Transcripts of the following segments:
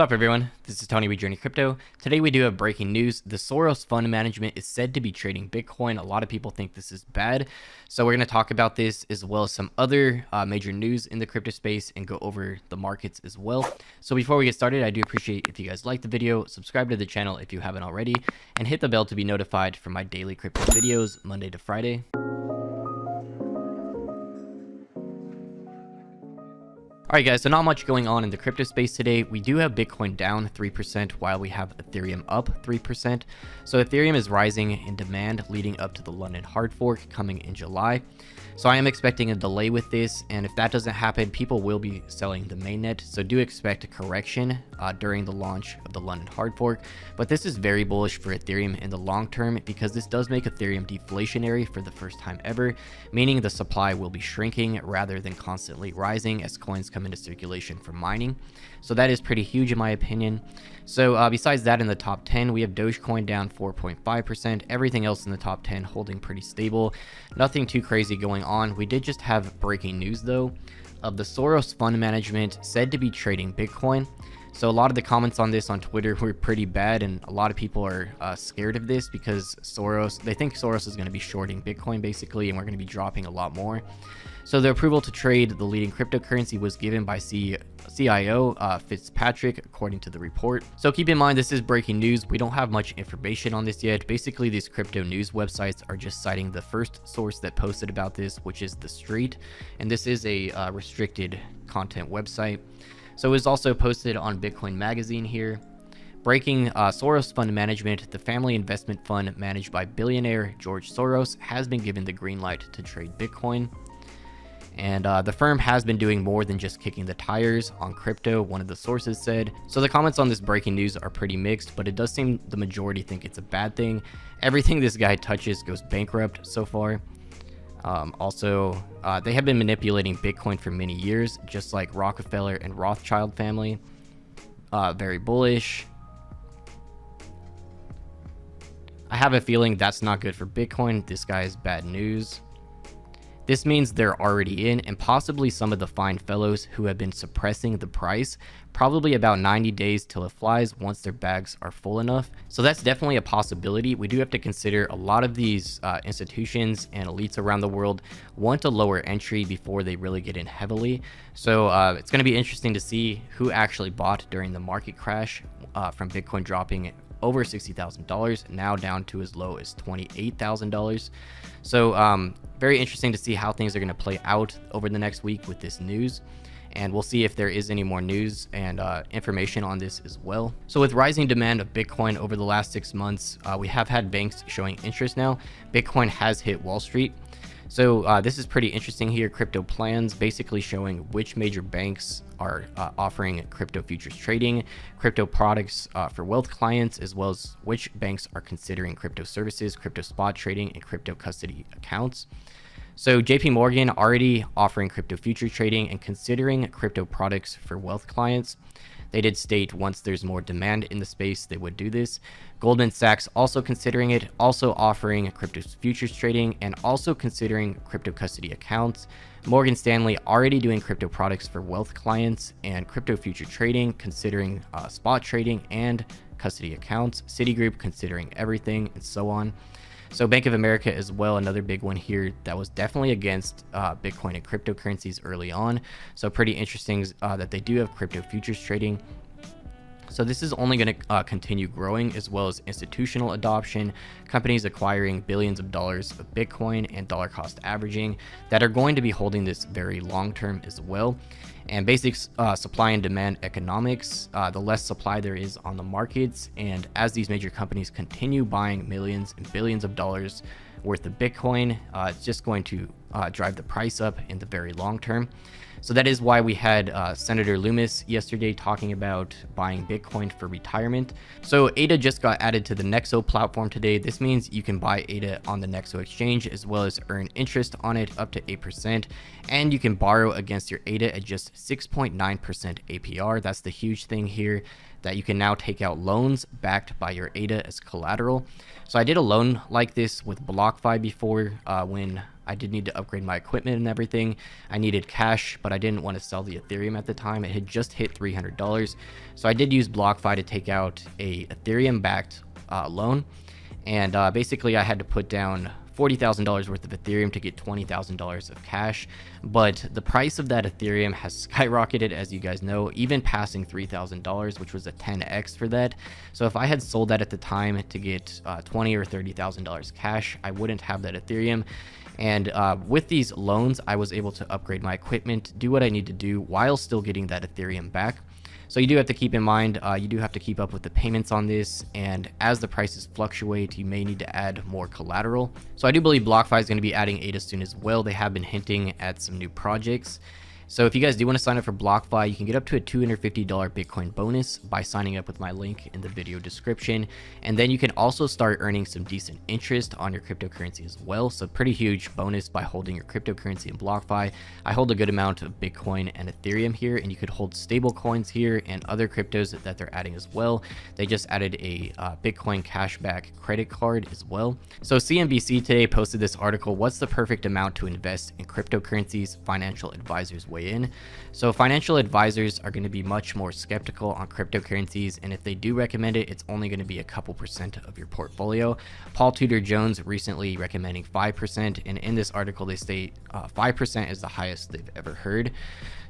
What's up, everyone? This is Tony with JRNYcrypto. Today we do have breaking news. The Soros fund management is said to be trading Bitcoin. A lot of people think this is bad, so we're going to talk about this as well as some other major news in the crypto space and go over the markets as well. So before we get started, I do appreciate if you guys like the video, subscribe to the channel if you haven't already, and hit the bell to be notified for my daily crypto videos Monday to Friday. Alright guys, so not much going on in the crypto space today. We do have Bitcoin down 3% while we have Ethereum up 3%. So Ethereum is rising in demand leading up to the London hard fork coming in July. So I am expecting a delay with this, and if that doesn't happen, people will be selling the mainnet. So do expect a correction during the launch of the London hard fork. But this is very bullish for Ethereum in the long term because this does make Ethereum deflationary for the first time ever, meaning the supply will be shrinking rather than constantly rising as coins come into circulation for mining. So that is pretty huge in my opinion. So besides that, in the top 10 we have Dogecoin down 4.5%. everything else in the top 10 holding pretty stable, nothing too crazy going on. We did just have breaking news though of the Soros fund management said to be trading Bitcoin. So a lot of the comments on this on Twitter were pretty bad, and a lot of people are scared of this because they think Soros is going to be shorting Bitcoin basically, and we're going to be dropping a lot more. So the approval to trade the leading cryptocurrency was given by CIO Fitzpatrick, according to the report. So keep in mind, this is breaking news. We don't have much information on this yet. Basically, these crypto news websites are just citing the first source that posted about this, which is The Street, and this is a restricted content website. So it was also posted on Bitcoin Magazine here. Breaking Soros Fund Management, the family investment fund managed by billionaire George Soros, has been given the green light to trade Bitcoin. And the firm has been doing more than just kicking the tires on crypto, one of the sources said. So the comments on this breaking news are pretty mixed, but it does seem the majority think it's a bad thing. Everything this guy touches goes bankrupt so far. They have been manipulating Bitcoin for many years, just like Rockefeller and Rothschild family. Very bullish. I have a feeling that's not good for Bitcoin. This guy is bad news. This means they're already in, and possibly some of the fine fellows who have been suppressing the price, probably about 90 days till it flies once their bags are full enough. So that's definitely a possibility. We do have to consider a lot of these institutions and elites around the world want a lower entry before they really get in heavily. So it's going to be interesting to see who actually bought during the market crash from Bitcoin dropping over $60,000, now down to as low as $28,000. So very interesting to see how things are going to play out over the next week with this news, and we'll see if there is any more news and information on this as well. So with rising demand of Bitcoin over the last 6 months, we have had banks showing interest now. Bitcoin has hit Wall Street. So this is pretty interesting here. Crypto plans basically showing which major banks are offering crypto futures trading, crypto products for wealth clients, as well as which banks are considering crypto services, crypto spot trading, and crypto custody accounts. So JP Morgan already offering crypto futures trading and considering crypto products for wealth clients. They did state once there's more demand in the space, they would do this. Goldman Sachs also considering it, also offering crypto futures trading, and also considering crypto custody accounts. Morgan Stanley already doing crypto products for wealth clients and crypto future trading, considering spot trading and custody accounts. Citigroup considering everything, and so on. So Bank of America as well, another big one here that was definitely against Bitcoin and cryptocurrencies early on. So pretty interesting that they do have crypto futures trading. So this is only going to continue growing, as well as institutional adoption, companies acquiring billions of dollars of Bitcoin and dollar cost averaging that are going to be holding this very long term as well. And basic supply and demand economics, the less supply there is on the markets, and as these major companies continue buying millions and billions of dollars worth of Bitcoin, it's just going to drive the price up in the very long term. So that is why we had Senator Loomis yesterday talking about buying Bitcoin for retirement. So ADA just got added to the Nexo platform today. This means you can buy ADA on the Nexo exchange, as well as earn interest on it up to 8%. And you can borrow against your ADA at just 6.9% APR. That's the huge thing here, that you can now take out loans backed by your ADA as collateral. So I did a loan like this with BlockFi before when I did need to upgrade my equipment and everything. I needed cash, but I didn't want to sell the Ethereum at the time. It had just hit $300. So I did use BlockFi to take out a Ethereum backed loan. And basically I had to put down $40,000 worth of Ethereum to get $20,000 of cash. But the price of that Ethereum has skyrocketed, as you guys know, even passing $3,000, which was a 10x for that. So if I had sold that at the time to get $20,000 or $30,000 cash, I wouldn't have that Ethereum. And with these loans, I was able to upgrade my equipment, do what I need to do while still getting that Ethereum back. So you do have to keep in mind, you do have to keep up with the payments on this, and as the prices fluctuate, you may need to add more collateral. So I do believe BlockFi is going to be adding ADA soon as well. They have been hinting at some new projects. So if you guys do want to sign up for BlockFi, you can get up to a $250 Bitcoin bonus by signing up with my link in the video description. And then you can also start earning some decent interest on your cryptocurrency as well. So pretty huge bonus by holding your cryptocurrency in BlockFi. I hold a good amount of Bitcoin and Ethereum here, and you could hold stable coins here and other cryptos that they're adding as well. They just added a Bitcoin cashback credit card as well. So CNBC today posted this article, what's the perfect amount to invest in cryptocurrencies? Financial advisors weigh in. So financial advisors are going to be much more skeptical on cryptocurrencies, and if they do recommend it, it's only going to be a couple percent of your portfolio. Paul Tudor Jones recently recommending 5%, and in this article they state 5% is the highest they've ever heard.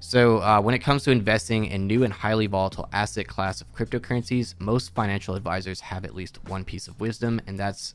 So when it comes to investing in new and highly volatile asset class of cryptocurrencies, most financial advisors have at least one piece of wisdom, and that's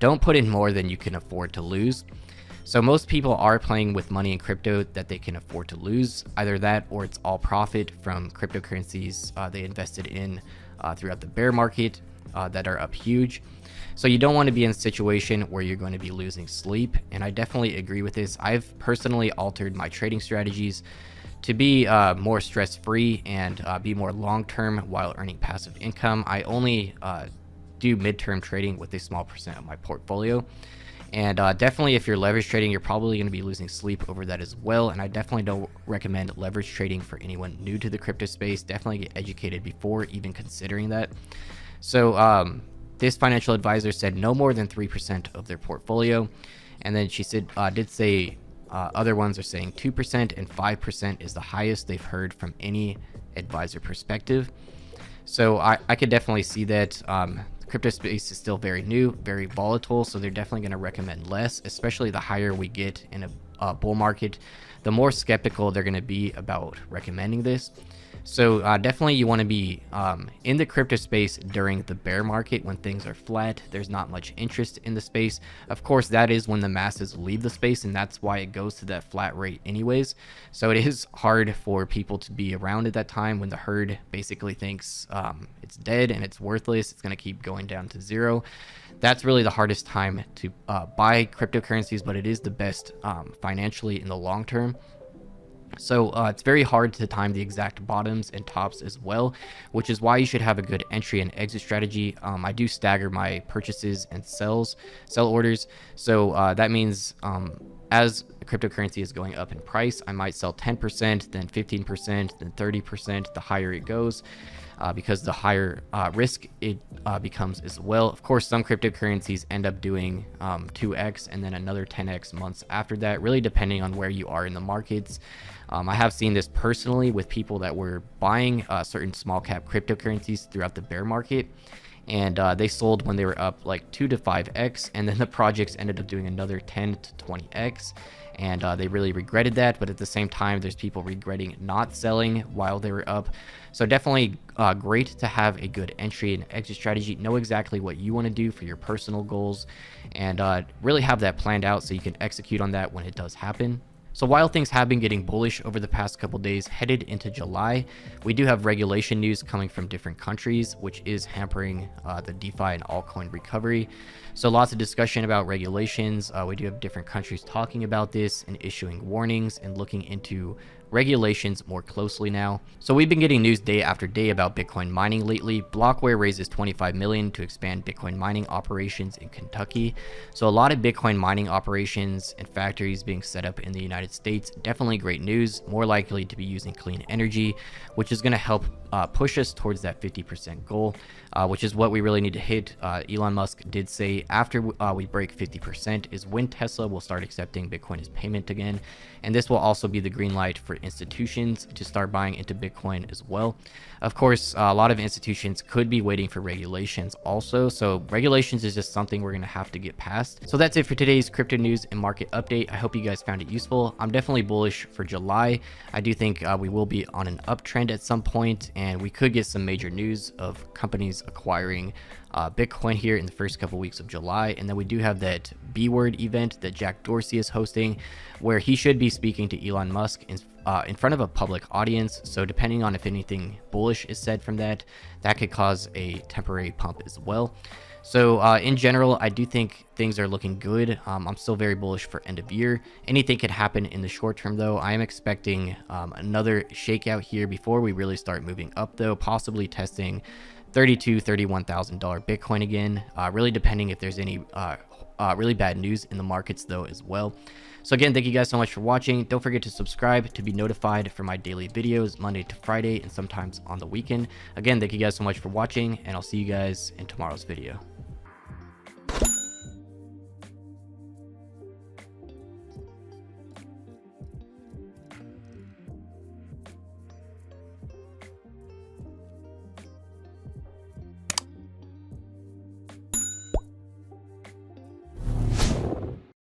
don't put in more than you can afford to lose. So most people are playing with money in crypto that they can afford to lose. Either that or it's all profit from cryptocurrencies they invested in throughout the bear market that are up huge. So you don't want to be in a situation where you're going to be losing sleep. And I definitely agree with this. I've personally altered my trading strategies to be more stress-free and be more long-term while earning passive income. I only do midterm trading with a small percent of my portfolio. And definitely if you're leverage trading, you're probably going to be losing sleep over that as well. And I definitely don't recommend leverage trading for anyone new to the crypto space. Definitely get educated before even considering that. So this financial advisor said no more than 3% of their portfolio. And then she said, did say other ones are saying 2% and 5% is the highest they've heard from any advisor perspective. So I could definitely see that. Crypto space is still very new, very volatile, so they're definitely going to recommend less, especially the higher we get in a bull market, the more skeptical they're going to be about recommending this. So definitely you want to be in the crypto space during the bear market when things are flat. There's not much interest in the space. Of course, that is when the masses leave the space, and that's why it goes to that flat rate anyways. So it is hard for people to be around at that time when the herd basically thinks it's dead and it's worthless. It's going to keep going down to zero. That's really the hardest time to buy cryptocurrencies, but it is the best financially in the long term. So it's very hard to time the exact bottoms and tops as well, which is why you should have a good entry and exit strategy. I do stagger my purchases and sell orders. So that means as cryptocurrency is going up in price, I might sell 10%, then 15%, then 30%, the higher it goes. Because the higher risk it becomes as well. Of course, some cryptocurrencies end up doing 2x and then another 10x months after that, really depending on where you are in the markets. I have seen this personally with people that were buying certain small cap cryptocurrencies throughout the bear market, and they sold when they were up like 2 to 5x, and then the projects ended up doing another 10 to 20x. And they really regretted that, but at the same time there's people regretting not selling while they were up. So definitely great to have a good entry and exit strategy, know exactly what you want to do for your personal goals, and really have that planned out so you can execute on that when it does happen. So while things have been getting bullish over the past couple days headed into July, we do have regulation news coming from different countries, which is hampering the DeFi and altcoin recovery. So lots of discussion about regulations. We do have different countries talking about this and issuing warnings and looking into regulations more closely now. So we've been getting news day after day about Bitcoin mining lately. Blockware raises $25 million to expand Bitcoin mining operations in Kentucky. So a lot of Bitcoin mining operations and factories being set up in the United States. Definitely great news, more likely to be using clean energy, which is going to help push us towards that 50% goal, which is what we really need to hit. Elon Musk did say after we break 50% is when Tesla will start accepting Bitcoin as payment again. And this will also be the green light for institutions to start buying into Bitcoin as well. Of course, a lot of institutions could be waiting for regulations also. So regulations is just something we're going to have to get past. So that's it for today's crypto news and market update. I hope you guys found it useful. I'm definitely bullish for July. I do think we will be on an uptrend at some point, and we could get some major news of companies acquiring Bitcoin here in the first couple weeks of July. And then we do have that B word event that Jack Dorsey is hosting, where he should be speaking to Elon Musk in front of a public audience. So depending on if anything bullish is said from that could cause a temporary pump as well. So in general, I do think things are looking good. I'm still very bullish for end of year. Anything could happen in the short term though. I am expecting another shakeout here before we really start moving up though, possibly testing $31,000 Bitcoin again, really depending if there's any really bad news in the markets though as well. So again, thank you guys so much for watching. Don't forget to subscribe to be notified for my daily videos Monday to Friday and sometimes on the weekend. Again, thank you guys so much for watching, and I'll see you guys in tomorrow's video.